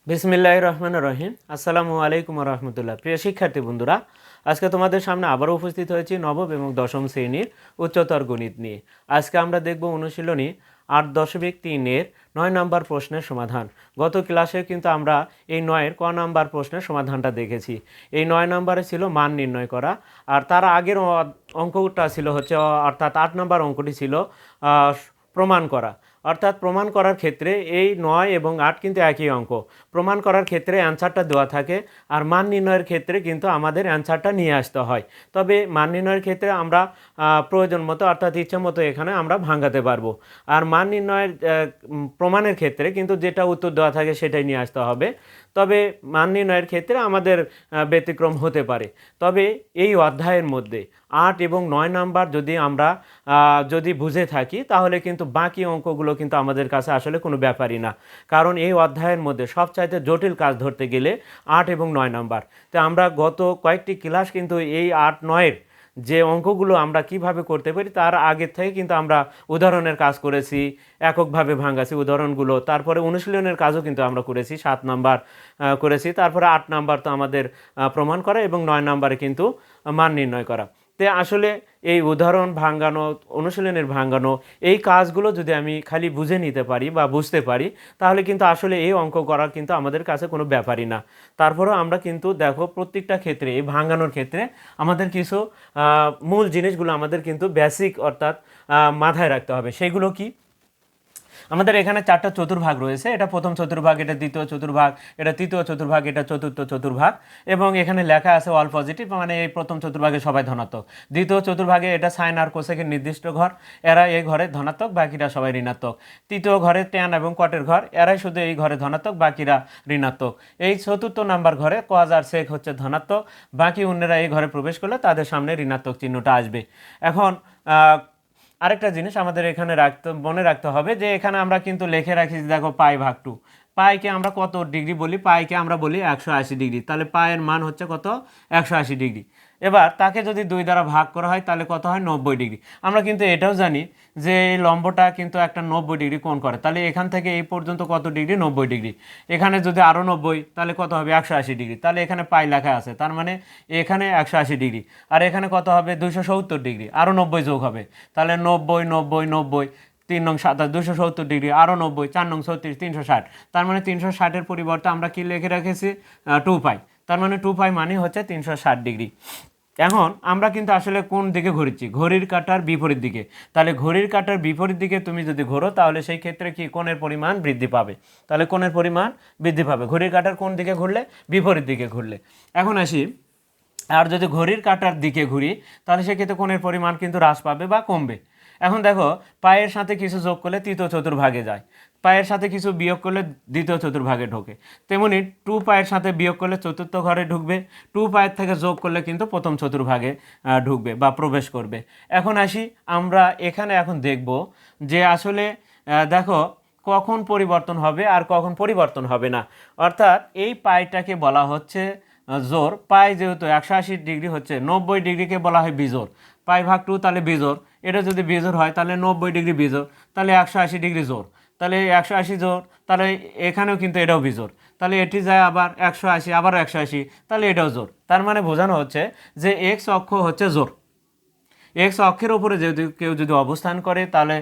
বিসমিল্লাহির রহমানির রহিম। আসসালামু আলাইকুম রহমতুল্লাহ। প্রিয় শিক্ষার্থী বন্ধুরা, আজকে তোমাদের সামনে আবারও উপস্থিত হয়েছি নবম এবং দশম শ্রেণীর উচ্চতর গণিত নিয়ে। আজকে আমরা দেখব অনুশীলনী 8.3-এর 9 নম্বর প্রশ্নের সমাধান। গত ক্লাসে কিন্তু আমরা এই 9-এর ক নাম্বার প্রশ্নের সমাধানটা দেখেছি। এই 9 নম্বরে ছিল মান নির্ণয় করা, আর তার আগের অঙ্কটা ছিল হচ্ছে অর্থাৎ 8 নম্বর অঙ্কটি ছিল প্রমাণ করা। অর্থাৎ প্রমাণ করার ক্ষেত্রে এই 9 এবং 8 কিন্তু একই অঙ্ক। প্রমাণ করার ক্ষেত্রে অ্যান্সারটা দেওয়া থাকে, আর মান নির্ণয়ের ক্ষেত্রে কিন্তু আমাদের অ্যান্সারটা নিয়ে আসতে হয়। তবে মান নির্ণয়ের ক্ষেত্রে আমরা প্রয়োজন মতো অর্থাৎ ইচ্ছা মতো এখানে আমরা ভাঙাতে পারবো। আর মান নির্ণয়ের প্রমাণের ক্ষেত্রে কিন্তু যেটা উত্তর দেওয়া থাকে সেটাই নিয়ে আসতে হবে। তবে মান নির্ণয়ের ক্ষেত্রে আমাদের ব্যতিক্রম হতে পারে। তবে এই অধ্যায়ের মধ্যে 8 এবং 9 নাম্বার যদি আমরা যদি বুঝে থাকি, তাহলে কিন্তু বাকি অঙ্কগুলো কিন্তু আমাদের কাছে আসলে কোনো ব্যাপারই না। কারণ এই অধ্যায়ের মধ্যে সবচাইতে জটিল কাজ ধরতে গেলে 8 এবং 9 নাম্বার। তো আমরা গত কয়েকটি ক্লাস কিন্তু এই 8-9-এর যে অঙ্কগুলো আমরা কিভাবে করতে পারি তার আগের থেকে কিন্তু আমরা উদাহরণের কাজ করেছি, এককভাবে ভাঙাছি উদাহরণগুলো। তারপরে অনুশীলনের কাজও কিন্তু আমরা করেছি, 7 নাম্বার করেছি। তারপরে 8 নাম্বার তো আমাদের প্রমাণ করা, এবং 9 নাম্বারে কিন্তু মান নির্ণয় করা। তো আসলে এই উদাহরণ ভাঙানো, অনুশীলনের ভাঙানো, এই কাজগুলো যদি আমি খালি বুঝে নিতে পারি বা বুঝতে পারি, তাহলে কিন্তু আসলে এই অঙ্ক করা কিন্তু আমাদের কাছে কোনো ব্যাপারই না। তারপরেও আমরা কিন্তু দেখো প্রত্যেকটা ক্ষেত্রে এই ভাঙানোর ক্ষেত্রে আমাদের কিছু মূল জিনিসগুলো আমাদের কিন্তু বেসিক অর্থাৎ মাথায় রাখতে হবে। সেগুলো কি? আমাদের এখানে 4টা চতুর্ভাগ রয়েছে। এটা প্রথম চতুর্ভাগ, এটা দ্বিতীয় চতুর্ভাগ, এটা তৃতীয় চতুর্ভাগ, এটা চতুর্থ চতুর্ভাগ। এবং এখানে লেখা আছে অল পজিটিভ, মানে এই প্রথম চতুর্ভাগে সবাই ধনাত্মক। দ্বিতীয় চতুর্ভাগে এটা সাইন আর কোসেকের নির্দিষ্ট ঘর, এরা এই ঘরে ধনাত্মক, বাকিরা সবাই ঋণাত্মক। তৃতীয় ঘরে ট্যান এবং কটের ঘর, এরাই শুধু এই ঘরে ধনাত্মক, বাকিরা ঋণাত্মক। এই চতুর্থ নাম্বার ঘরে কজ আর সেক হচ্ছে ধনাত্মক, বাকি অন্যরা এই ঘরে প্রবেশ করলে তাদের সামনে ঋণাত্মক চিহ্নটা আসবে। এখন আরেকটা জিনিস আমাদের এখানে মনে রাখতে হবে যে এখানে আমরা কিন্তু লিখে রাখি, দেখো π/2। পাইকে আমরা কত ডিগ্রি বলি? পাইকে আমরা বলি 180 ডিগ্রি। তাহলে পায়ের মান হচ্ছে কত? 180 ডিগ্রি। এবার তাকে যদি 2 দ্বারা ভাগ করা হয় তাহলে কত হয়? 90 ডিগ্রি। আমরা কিন্তু এটাও জানি যে এই লম্বটা কিন্তু একটা 90 ডিগ্রি কোণ করে। তাহলে এখান থেকে এই পর্যন্ত কত ডিগ্রি? 90 ডিগ্রি। এখানে যদি আরও 90, তাহলে কত হবে? 180 ডিগ্রি। তাহলে এখানে পাই লেখা আছে, তার মানে এখানে 180 ডিগ্রি। আর এখানে কত হবে? 270 ডিগ্রি। আরও 90 যোগ হবে, তাহলে 90 90 90, 3 নং 27, 270 ডিগ্রি, আরও 90, 4 নং 36, 360। তার মানে 360-এর পরিবর্তে আমরা কি লিখে রেখেছি? 2π। তার মানে 2π মানে হচ্ছে 360 ডিগ্রি। এখন আমরা কিন্তু আসলে কোন দিকে ঘুরছি? ঘড়ির কাঁটার বিপরীত দিকে। তাহলে ঘড়ির কাঁটার বিপরীত দিকে তুমি যদি ঘোরো, তাহলে সেই ক্ষেত্রে কি কোণের পরিমাণ বৃদ্ধি পাবে। তাহলে কোণের পরিমাণ বৃদ্ধি পাবে ঘড়ির কাঁটার কোন দিকে ঘুরলে? বিপরীত দিকে ঘুরলে। এখন আসি, আর যদি ঘড়ির কাঁটার দিকে ঘুরি, তাহলে সেক্ষেত্রে কোণের পরিমাণ কিন্তু হ্রাস পাবে বা কমবে। এখন দেখো, পায়ের সাথে কিছু যোগ করলে তৃতীয় চতুর্ভাগে যায়, পায়ের সাথে কিছু বিয়োগ করলে দ্বিতীয় চতুর্ভাগে ঢোকে। তেমনি 2 পায়ের সাথে বিয়োগ করলে চতুর্থ ঘরে ঢুকবে, 2 পায়ের থেকে যোগ করলে কিন্তু প্রথম চতুর্ভাগে ঢুকবে বা প্রবেশ করবে। এখন আসি আমরা এখানে, এখন দেখব যে আসলে দেখো কখন পরিবর্তন হবে আর কখন পরিবর্তন হবে না। অর্থাৎ এই পায়টাকে বলা হচ্ছে জোর। পাই যেহেতু 180 ডিগ্রি হচ্ছে, 90 ডিগ্রিকে বলা হয় বিজোড়। π/2 তাহলে বিজোড়। এটা যদি বিজোড় হয় তাহলে 90 ডিগ্রি বিজোড়, তাহলে 180 ডিগ্রি জোড়। তাহলে 180 জোড়, তাহলে এখানেও কিন্তু এটাও বিজোড়। তাহলে এটি যায় আবার 180, আবার 180, তাহলে এটাও জোড়। তার মানে বোঝানো হচ্ছে যে এক্স অক্ষ হচ্ছে জোড়। এক্স অক্ষের ওপরে যদি কেউ যদি অবস্থান করে তাহলে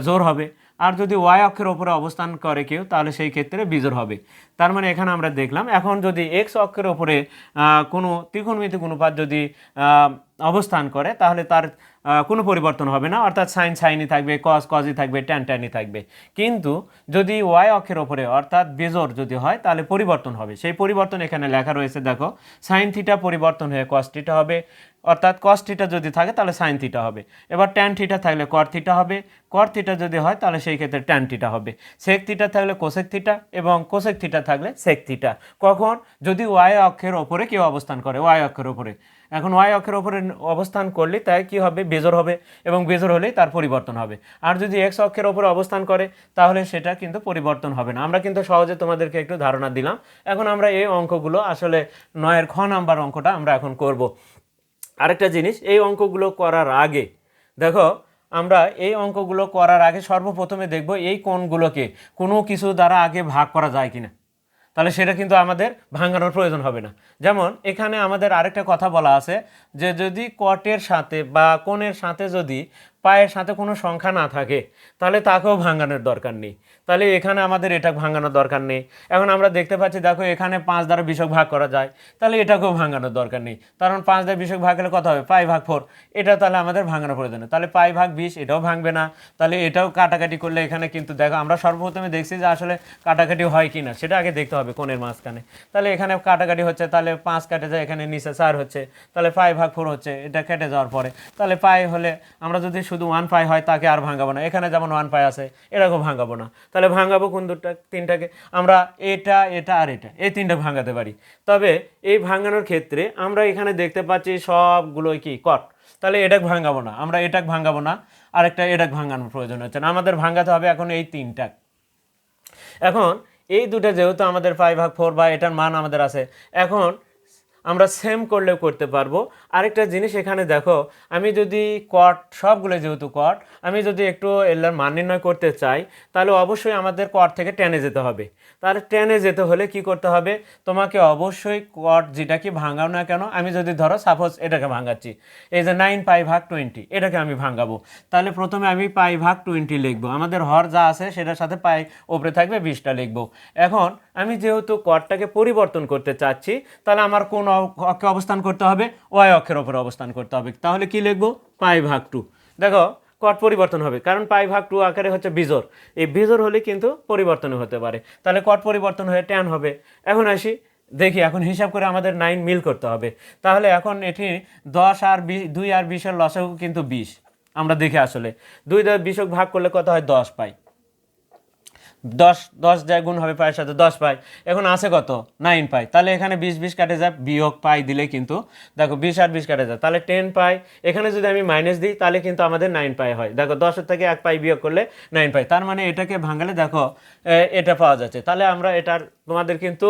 জোড় হবে, আর যদি ওয়াই অক্ষের ওপরে অবস্থান করে কেউ, তাহলে সেই ক্ষেত্রে বিজোড় হবে। তার মানে এখানে আমরা দেখলাম, এখন যদি এক্স অক্ষের ওপরে কোনো ত্রিকোণমিতিক অনুপাত যদি অবস্থান করে, তাহলে তার কোনো পরিবর্তন হবে না, অর্থাৎ সাইন সাইনই থাকবে, কস কসই থাকবে, ট্যান ট্যানই থাকবে। কিন্তু যদি ওয়াই অক্ষের ওপরে অর্থাৎ বেজোড় যদি হয়, তাহলে পরিবর্তন হবে। সেই পরিবর্তন এখানে লেখা রয়েছে, দেখো সাইন থিটা পরিবর্তন হয়ে কস থিটা হবে, অর্থাৎ কস থিটা যদি থাকে তাহলে সাইন থিটা হবে। এবার ট্যান থিটা থাকলে কট থিটা হবে, কট থিটা যদি হয় তাহলে সেই ক্ষেত্রে ট্যান থিটা হবে। সেক থিটা থাকলে কোসেক থিটা, এবং কোসেক থিটা থাকলে সেক থিটা। কখন? যদি ওয়াই অক্ষের ওপরে কেউ অবস্থান করে, ওয়াই অক্ষের ওপরে। এখন ওয়াই অক্ষের ওপরে অবস্থান করলে তাই কি হবে? বেজোড় হবে, এবং বেজোড় হলেই তার পরিবর্তন হবে। আর যদি এক্স অক্ষের ওপরে অবস্থান করে, তাহলে সেটা কিন্তু পরিবর্তন হবে না। আমরা কিন্তু সহজে তোমাদেরকে একটু ধারণা দিলাম। এখন আমরা এই অঙ্কগুলো আসলে 9-এর খ নাম্বার অঙ্কটা আমরা এখন করব। আরেকটা জিনিস, এই অঙ্কগুলো করার আগে দেখো, আমরা এই অঙ্কগুলো করার আগে সর্বপ্রথমে দেখব এই কোণগুলোকে কোনো কিছু দ্বারা আগে ভাগ করা যায় কিনা। তাহলে সেটা কিন্তু আমাদের ভাঙানোর প্রয়োজন হবে না। যেমন এখানে আমাদের আরেকটা কথা বলা আছে যে যদি কটের সাথে বা কোণের সাথে যদি পায়ের সাথে কোনো সংখ্যা না থাকে তাহলে তাকেও ভাঙানোর দরকার নেই। তাহলে এখানে আমাদের এটা ভাঙানোর দরকার নেই। এখন আমরা দেখতে পাচ্ছি দেখো এখানে 5 দ্বারা বিশক ভাগ করা যায়, তাহলে এটাকেও ভাঙানোর দরকার নেই, কারণ 5 দ্বারা বিশক ভাগ হলে কত হবে π/4, এটা তাহলে আমাদের ভাঙানোর প্রয়োজন নেই। তাহলে π/20 এটাও ভাঙবে না। তাহলে এটাও কাটাকাটি করলে এখানে কিন্তু দেখো আমরা সর্বপ্রথমে দেখছি যে আসলে কাটাকাটি হয় কি না সেটা আগে দেখতে হবে কোণের মাঝখানে। তাহলে এখানে কাটাকাটি হচ্ছে, তাহলে 5 কেটে যায়, এখানে নিচে 4 হচ্ছে, তাহলে π/4 হচ্ছে, এটা কেটে যাওয়ার পরে তাহলে পাই হলে আমরা যদি শুধু 1π হয় তাকে আর ভাঙাবো না, এখানে যেমন 1π আছে এরকম ভাঙাবো না। তাহলে ভাঙাবো কোন দুটা, তিনটাকে, আমরা এটা এটা আর এটা এই তিনটা ভাঙাতে পারি। তবে এই ভাঙানোর ক্ষেত্রে আমরা এখানে দেখতে পাচ্ছি সবগুলোই কি কট, তাহলে এটা ভাঙাবো না, আমরা এটা ভাঙাবো না, আরেকটা এটা ভাঙানোর প্রয়োজন হচ্ছে না, আমাদের ভাঙাতে হবে এখন এই তিনটা। এখন এই দুটো যেহেতু আমাদের π/4 বা এটার মান আমাদের আছে, এখন আমরা সেম করলেও করতে পারবো। আরেকটা জিনিস এখানে দেখো, আমি যদি কট সবগুলো যেহেতু কট, আমি যদি একটু এর মান নির্ণয় করতে চাই তাহলে অবশ্যই আমাদের কট থেকে টেনে যেতে হবে। তাহলে টেনে যেতে হলে কি করতে হবে, তোমাকে অবশ্যই কট যেটা কি ভাঙাও না কেন, আমি যদি ধরো সাপোজ এটাকে ভাঙাচ্ছি, এই যে 9π/20 এটাকে আমি ভাঙাবো, তাহলে প্রথমে আমি π/20 লিখবো, আমাদের হর যা আছে সেটার সাথে পাই ওপরে থাকবে 20টা লিখবো। এখন আমি যেহেতু কটটাকে পরিবর্তন করতে চাচ্ছি তাহলে আমার কোন অক্ষে অবস্থান করতে হবে, ওয়াই অক্ষের ওপরে অবস্থান করতে হবে। তাহলে কি লিখবো, π/2। দেখো কট পরিবর্তন হবে, কারণ π/2 আকারে হচ্ছে বিজোড়, এই বিজোড় হলে কিন্তু পরিবর্তন হতে পারে, তাহলে কট পরিবর্তন হয়ে ট্যান হবে। এখন আসি দেখি, এখন হিসাব করে আমাদের 9 মিল করতে হবে। তাহলে এখন এটি 10 আর 2 আর 20 এর লসাগু কিন্তু 20। আমরা দেখি আসলে 2 দ্বারা 20 ভাগ করলে কত হয়, 10 পাই। 10 যায় গুণ হবে পায়ের সাথে, 10 পাই। এখন আছে কত, 9 পাই। তাহলে এখানে 20 কাটে যায়, বিয়োগ পাই দিলে কিন্তু দেখো 20 আর 20 কাটে যায়, তাহলে 10 পাই। এখানে যদি আমি মাইনাস দিই তাহলে কিন্তু আমাদের 9 পাই হয়। দেখো 10 থেকে 1 পাই বিয়োগ করলে 9 পাই, তার মানে এটাকে ভাঙালে দেখো এটা পাওয়া যাচ্ছে। তাহলে আমরা এটার তোমাদের কিন্তু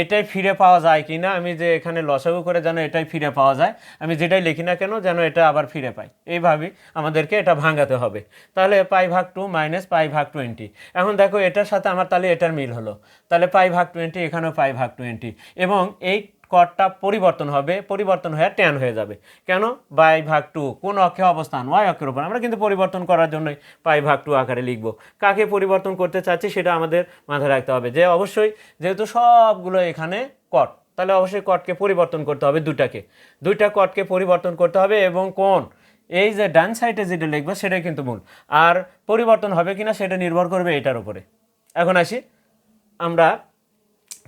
এটাই ফিরে পাওয়া যায় কি না, আমি যে এখানে লসাগু করে যেন এটাই ফিরে পাওয়া যায়, আমি যেটাই লিখি না কেন যেন এটা আবার ফিরে পাই, এইভাবেই আমাদেরকে এটা ভাঙাতে হবে। তাহলে π/2 মাইনাস π/20। এখন দেখো এটার সাথে আমার তাহলে এটার মিল হলো, তাহলে π/20 এখানেও π/20, এবং এই কটটা পরিবর্তন হবে, পরিবর্তন হয়ে ট্যান হয়ে যাবে। কেন, π/2 কোন অক্ষে অবস্থান, ওয়াই অক্ষের উপর, আমরা কিন্তু পরিবর্তন করার জন্যই π/2 আকারে লিখব। কাকে পরিবর্তন করতে চাচ্ছি সেটা আমাদের মাথায় রাখতে হবে, যে অবশ্যই যেহেতু সবগুলো এখানে কট, তাহলে অবশ্যই কটকে পরিবর্তন করতে হবে, দুইটা কটকে পরিবর্তন করতে হবে, এবং কোন এই যে ডান সাইডে যেটা লিখবো সেটাই কিন্তু মূল, আর পরিবর্তন হবে কিনা সেটা নির্ভর করবে এটার উপরে। এখন আসি আমরা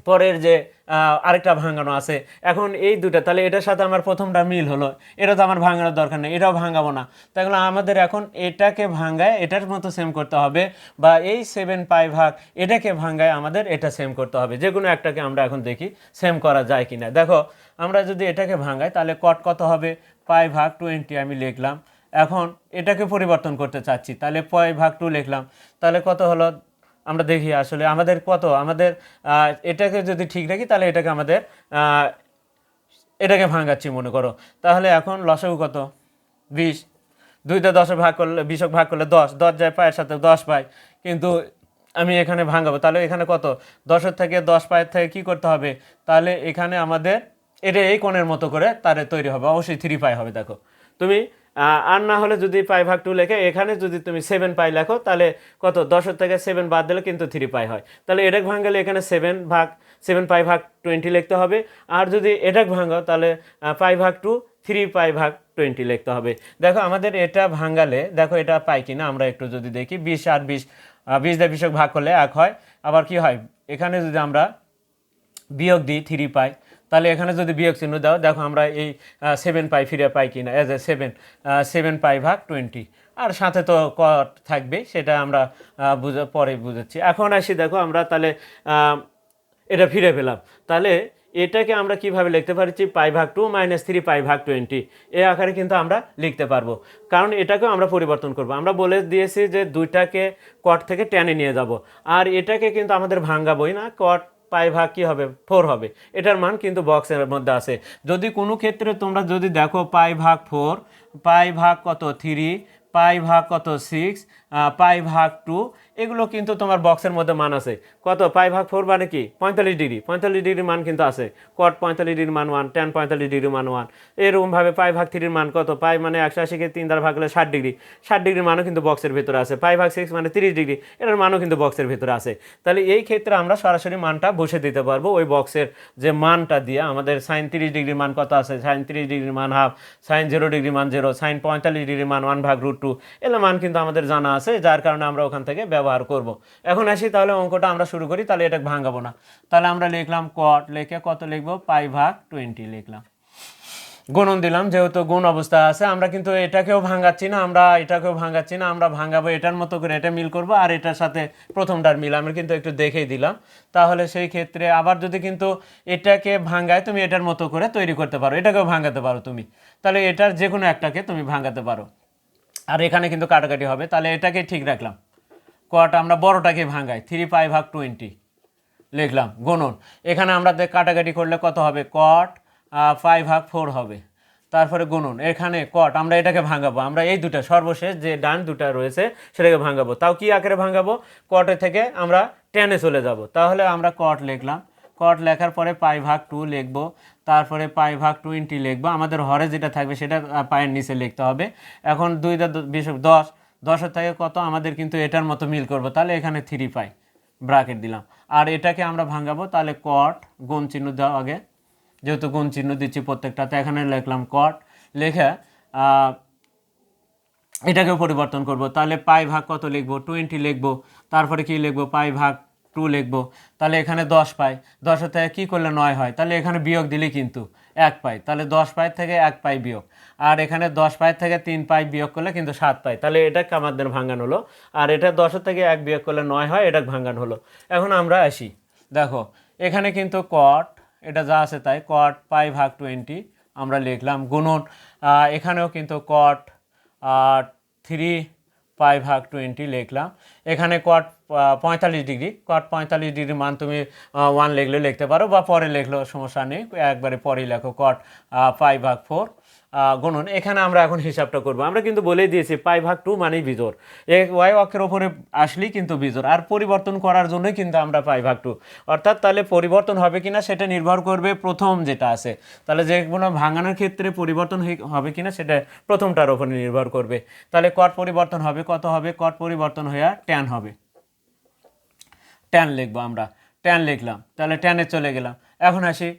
পরের যে আরেকটা ভাঙানো আছে, এখন এই দুটা, তাহলে এটার সাথে আমার প্রথমটা মিল হলো, এটা তো আমার ভাঙানোর দরকার নেই, এটাও ভাঙাবো না। তাহলে আমাদের এখন এটাকে ভাঙায় এটার মতো সেম করতে হবে, বা এই 7π ভাগ এটাকে ভাঙায় আমাদের এটা সেম করতে হবে। যে কোনো একটাকে আমরা এখন দেখি সেম করা যায় কিনা। দেখো আমরা যদি এটাকে ভাঙাই তাহলে কট কত হবে, π/20 আমি লিখলাম। এখন এটাকে পরিবর্তন করতে চাচ্ছি, তাহলে π/2 লিখলাম, তাহলে কত হলো, আমরা দেখি আসলে আমাদের কত, আমাদের এটাকে যদি ঠিক রাখি তাহলে এটাকে আমাদের এটাকে ভাঙাচ্ছি মনে করো, তাহলে এখন লসাগু কত, 20। 2 দিয়ে 10 ভাগ করলে 20 ভাগ করলে 10, 10 যায় পায়ের সাথে 10 পাই, কিন্তু আমি এখানে ভাঙাবো, তাহলে এখানে কত, 10 থেকে 10 পায়ের থেকে কি করতে হবে, তাহলে এখানে আমাদের এটা এই কোণের মতো করে তারে তৈরি হবে, অবশ্যই 3π হবে। দেখো তুমি আর না হলে যদি π/2 লেখে, এখানে যদি তুমি 7π লেখো তাহলে কত, 10 থেকে 7 বাদ দিলে কিন্তু 3π হয়। তাহলে এটা ভাঙালে এখানে 7π/20 লিখতে হবে, আর যদি এটা ভাঙাও তাহলে π/2 3π/20 লিখতে হবে। দেখো আমাদের এটা ভাঙালে দেখো এটা পাই কিনা আমরা একটু যদি দেখি, 20 আর 20, 20 দিয়ে 20 ভাগ করলে 1 হয়, আবার কি হয় এখানে যদি আমরা বিয়োগ দিই 3π, তাহলে এখানে যদি বিয়োগ চিহ্ন দাও, দেখো আমরা এই 7π ফিরে পাই কিনা, এজ এ 7π/20, আর সাথে তো কট থাকবে, সেটা আমরা পরে বুঝাচ্ছি। এখন আসি দেখো আমরা তাহলে এটা ফিরে পেলাম, তাহলে এটাকে আমরা কিভাবে লিখতে পারছি, π/2 মাইনাস 3π/20 এই আকারে কিন্তু আমরা লিখতে পারবো, কারণ এটাকেও আমরা পরিবর্তন করব। আমরা বলে দিয়েছি যে দুইটাকে কট থেকে টেনে নিয়ে যাব, আর এটাকে কিন্তু আমাদের ভাঙাবই না, কট π/4 কি হবে, 4 হবে, এটার মান কিন্তু বক্সের মধ্যে আছে। যদি কোনো ক্ষেত্রে তোমরা যদি দেখো π/4, π/কত 3, π/কত 6, পাই ভাগ 2, এগুলো কিন্তু তোমার বক্সের মধ্যে মান আছে। কত পাই ভাগ 4 মানে কি 45 ডিগ্রি, 45 ডিগ্রির মান কিন্তু আছে। কট 45 ডিগ্রির মান 1, ট্যান 45 ডিগ্রির মান 1। এরকমভাবে পাই ভাগ 3 এর মান কত, পাই মানে 180কে 3 দ্বারা ভাগ করলে 60 ডিগ্রি, 60 ডিগ্রির মানও কিন্তু বক্সের ভিতরে আছে। পাই ভাগ 6 মানে 30 ডিগ্রি, এটার মানও কিন্তু বক্সের ভিতরে আছে। তাহলে এই ক্ষেত্রে আমরা সরাসরি মানটা বসে দিতে পারবো ওই বক্সের যে মানটা দিয়ে। আমাদের সাইন 30 ডিগ্রির মান কত আছে, সাইন 30 ডিগ্রির মান হাফ, সাইন 0 ডিগ্রির মান 0, সাইন 45 ডিগ্রির মান 1/√2, এগুলো মান কিন্তু আমাদের জানা আছে, যার কারণে আমরা ওখান থেকে ব্যবহার করব। এখন আসি তাহলে অঙ্কটা আমরা শুরু করি, তাহলে এটা ভাঙাবো না। তাহলে আমরা লিখলাম কট, লিখে কত লিখবো পাই ভাগ 20 লিখলাম, গুণন দিলাম, যেহেতু গুণ অবস্থা আছে। আমরা কিন্তু এটাকেও ভাঙাচ্ছি না, আমরা এটাকেও ভাঙাচ্ছি না, আমরা ভাঙাবো এটার মতো করে, এটা মিল করব আর এটার সাথে প্রথমটার মিল আমরা কিন্তু একটু দেখেই দিলাম। তাহলে সেই ক্ষেত্রে আবার যদি কিন্তু এটাকে ভাঙায় তুমি এটার মতো করে তৈরি করতে পারো, এটাকেও ভাঙাতে পারো তুমি, তাহলে এটার যে কোনো একটাকে তুমি ভাঙাতে পারো। আর এখানে কিন্তু কাটাকাটি হবে, তাহলে এটাকে ঠিক রাখলাম। কট আমরা বড়টাকে ভাঙাই, 3 পাই ভাগ 20 লিখলাম, গুণন এখানে আমরা কাটাকাটি করলে কত হবে, কট 5 ভাগ 4 হবে। তারপরে গুণন এখানে কট, আমরা এটাকে ভাঙাবো, আমরা এই দুটা সর্বশেষ যে ডান দুটা রয়েছে সেটাকে ভাঙাবো। তাও কি আকারে ভাঙাবো, কটে থেকে আমরা টেনে চলে যাব। তাহলে আমরা কট লিখলাম, কট লেখার পরে পাই ভাগ 2 লিখবো, তারপরে পাই ভাগ 20 লিখবো। আমাদের হরে যেটা থাকবে সেটা পায়ের নিচে লিখতে হবে। এখন 2 10, 10-এর থেকে কত আমাদের কিন্তু এটার মতো মিল করব, তাহলে এখানে 3 পাই ব্র্যাকেট দিলাম। আর এটাকে আমরা ভাঙাবো, তাহলে কট গুণ চিহ্ন দেওয়া আগে, যেহেতু গুণ চিহ্ন দিচ্ছি প্রত্যেকটাতে, এখানে লিখলাম কট, লেখা এটাকেও পরিবর্তন করব। তাহলে পাই ভাগ কত লিখবো, 20 লিখবো, তারপরে কি লিখবো, পাই ভাগ 2 লিখবো। তাহলে এখানে 10 পাই, 10-এর থেকে কী করলে 9 হয়, তাহলে এখানে বিয়োগ দিলে কিন্তু 1 পাই, তাহলে 10 পাই থেকে 1 পাই বিয়োগ। আর এখানে 10 পাই থেকে 3 পাই বিয়োগ করলে কিন্তু 7 পাই, তাহলে এটা আমাদের ভাঙানো হলো। আর এটা 10-এর থেকে 1 বিয়োগ করলে 9 হয়, এটা ভাঙানো হলো। এখন আমরা আসি, দেখো এখানে কিন্তু কট এটা যা আছে তাই, কট পাই ভাগ 20 আমরা লিখলাম, গুণন এখানেও কিন্তু কট 3 পাই ভাগ 20 লিখলাম। এখানে কট 45 ডিগ্রি, কট 45 ডিগ্রির মান তুমি 1 লিখলে লিখতে পারো, বা পরে লিখলেও সমস্যা নেই, একবারে পরেই লেখো কট পাই ভাগ 4 গুণন। এখানে আমরা এখন হিসাবটা করব। আমরা কিন্তু বলেই দিয়েছি পাই ভাগ 2 মানেই বিজোড়, ওয়াই অক্ষের ওপরে আসলেই কিন্তু বিজোড়, আর পরিবর্তন করার জন্যই কিন্তু আমরা পাই ভাগ 2, অর্থাৎ তাহলে পরিবর্তন হবে কিনা সেটা নির্ভর করবে প্রথম যেটা আছে। তাহলে যে কোনো ভাঙানোর ক্ষেত্রে পরিবর্তন হবে কিনা সেটা প্রথমটার ওপরে নির্ভর করবে। তাহলে কট পরিবর্তন হবে কত হবে, কট পরিবর্তন হয়ে ট্যান হবে, ট্যান লিখবো আমরা, ট্যান লিখলাম, তাহলে ট্যানে চলে গেলাম। এখন আসি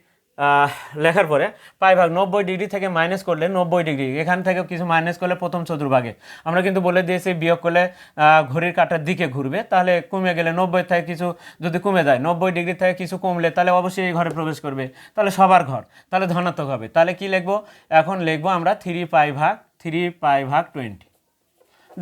লেখার পরে পাই ভাগ 90 ডিগ্রি থেকে মাইনাস করলে 90 ডিগ্রি, এখান থেকে কিছু মাইনাস করলে প্রথম চতুর্ভাগে আমরা কিন্তু বলে দিয়েছি বিয়োগ করলে ঘড়ির কাঁটার দিকে ঘুরবে, তাহলে কমে গেলে 90 থেকে কিছু যদি কমে যায়, 90 ডিগ্রি থেকে কিছু কমলে তাহলে অবশ্যই এই ঘরে প্রবেশ করবে, তাহলে সবার ঘর, তাহলে ধনাত্মক হবে। তাহলে কি লিখবো, এখন লিখবো আমরা 3 পাই ভাগ 20।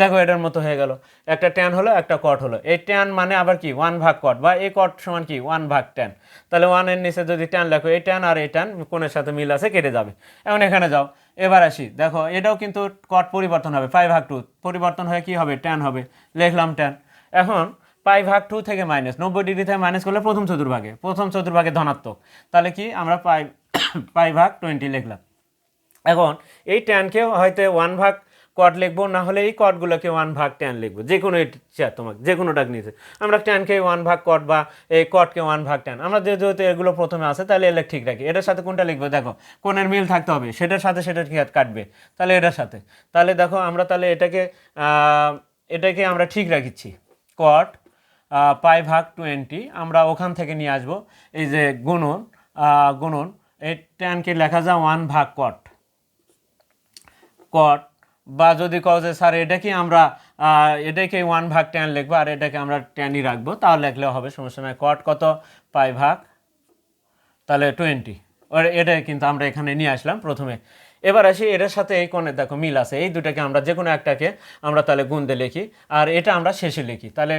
দেখো এটার মতো হয়ে গেল, একটা ট্যান হলো একটা কট হলো। এই ট্যান মানে আবার কি 1 ভাগ কট, বা এই কট সমান কি 1 ভাগ ট্যান। তাহলে 1 এর নিচে যদি ট্যান লেখো, এই ট্যান আর এই ট্যান কোণের সাথে মিল আছে, কেটে যাবে। এখন এখানে যাও, এবার আসি, দেখো এটাও কিন্তু কট পরিবর্তন হবে, পাই ভাগ 2 পরিবর্তন হয়ে কি হবে, ট্যান হবে, লিখলাম ট্যান। এখন পাই ভাগ 2 থেকে মাইনাস 90 ডিগ্রি থেকে মাইনাস করলে প্রথম চতুর্ভাগে ধনাত্মক, তাহলে কি আমরা পাই ভাগ 20 লিখলাম। এখন এই ট্যানকে হয়তো 1 ভাগ কট লিখবো, না হলে এই কটগুলোকে 1 ভাগ ট্যান লিখবো, যে কোনো তোমাকে যে কোনোটা নিয়েছে। আমরা ট্যানকে 1 ভাগ কট বা এই কটকে 1 ভাগ ট্যান, আমরা যেহেতু এগুলো প্রথমে আছে তাহলে এলে ঠিক রাখি। এটার সাথে কোনটা লিখবো, দেখো কোণের মিল থাকতে হবে, সেটার সাথে সেটা কাটবে, তাহলে এটার সাথে। তাহলে দেখো আমরা তাহলে এটাকে আমরা ঠিক রাখিচ্ছি, কট পাই ভাগ 20 আমরা ওখান থেকে নিয়ে আসবো, এই যে গুণন এই ট্যানকে লেখা যায় 1 ভাগ কট, বা যদি কও যে স্যার এটা কি আমরা এটাকে 1 ভাগ ট্যান লিখবো আর এটাকে আমরা ট্যানই রাখবো, তাহলে লিখলেও হবে, সমস্যা নয়। কট কত, পাই ভাগ তাহলে 20, এটাই কিন্তু আমরা এখানে নিয়ে আসলাম প্রথমে। এবার আসি এটার সাথে এই কোণের দেখো মিল আছে, এই দুটাকে আমরা যে কোনো একটাকে আমরা তাহলে গুণ দিয়ে লিখি, আর এটা আমরা শেষে লিখি। তাহলে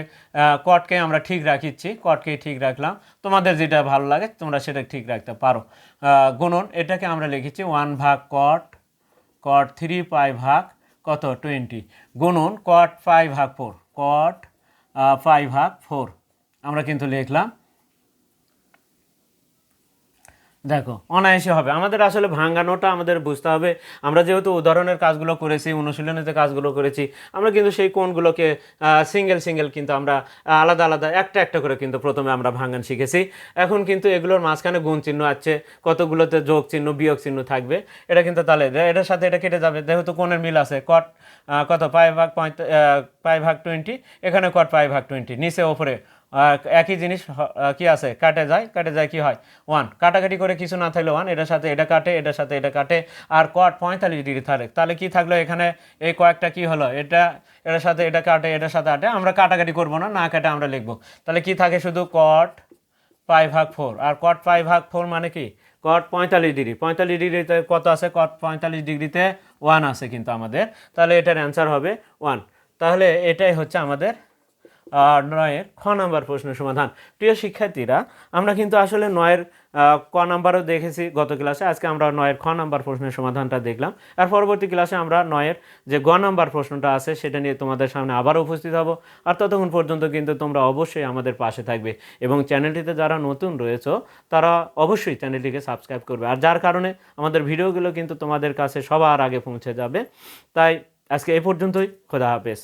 কটকে আমরা ঠিক রাখিচ্ছি, কটকেই ঠিক রাখলাম, তোমাদের যেটা ভালো লাগে তোমরা সেটা ঠিক রাখতে পারো। গুণন এটাকে আমরা লিখেছি 1 ভাগ কট 3 পাই ভাগ কত 20 গুণন কট 5 ভাগ 4, কট 5 ভাগ 4 আমরা কিন্তু লিখলাম। দেখো অনায়াসে হবে। আমাদের আসলে ভাঙানোটা আমাদের বুঝতে হবে। আমরা যেহেতু উদাহরণের কাজগুলো করেছি, অনুশীলনে যে কাজগুলো করেছি, আমরা কিন্তু সেই কোণগুলোকে সিঙ্গেল সিঙ্গেল কিন্তু আমরা আলাদা আলাদা একটা একটা করে কিন্তু প্রথমে আমরা ভাঙান শিখেছি। এখন কিন্তু এগুলোর মাঝখানে গুণ চিহ্ন আছে, কতগুলোতে যোগ চিহ্ন বিয়োগ চিহ্ন থাকবে। এটা কিন্তু তাহলে এটার সাথে এটা কেটে যাবে, যেহেতু কোণের মিল আছে। কট কত পাই ভাগ 20, এখানে কট পাই ভাগ 20, নিচে ওপরে একই জিনিস কি আছে, কাটে যায় কি হয় 1, কাটাকাটি করে কিছু না থাকলে 1, এটার সাথে এটা কাটে, এটার সাথে এটা কাটে, আর কট 45 ডিগ্রি থাকে। তাহলে কি থাকলো এখানে, এই কয়েকটা কি হলো, এটার সাথে এটা কাটে, এটার সাথে কাটে, আমরা কাটাকাটি করবো না, না কাটে আমরা লিখবো। তাহলে কি থাকে, শুধু কট পাই ভাগ 4। আর কট পাই ভাগ 4 মানে কি, কট 45 ডিগ্রি, 45 ডিগ্রিতে কত আছে, কট 45 ডিগ্রিতে 1 আছে কিন্তু আমাদের। তাহলে এটার অ্যান্সার হবে 1। তাহলে এটাই হচ্ছে আমাদের 9-এর খ নাম্বার প্রশ্নের সমাধান। প্রিয় শিক্ষার্থীরা, আমরা কিন্তু আসলে 9-এর ক নাম্বারও দেখেছি গত ক্লাসে। আজকে আমরা 9-এর খ নাম্বার প্রশ্নের সমাধানটা দেখলাম। আর পরবর্তী ক্লাসে আমরা 9-এর যে গ নাম্বার প্রশ্নটা আছে সেটা নিয়ে তোমাদের সামনে আবারও উপস্থিত হব। আর ততক্ষণ পর্যন্ত কিন্তু তোমরা অবশ্যই আমাদের পাশে থাকবে, এবং চ্যানেলটিতে যারা নতুন রয়েছে তারা অবশ্যই চ্যানেলটিকে সাবস্ক্রাইব করবে, আর যার কারণে আমাদের ভিডিওগুলো কিন্তু তোমাদের কাছে সবার আগে পৌঁছে যাবে। তাই আজকে এই পর্যন্তই। খোদা হাফেজ।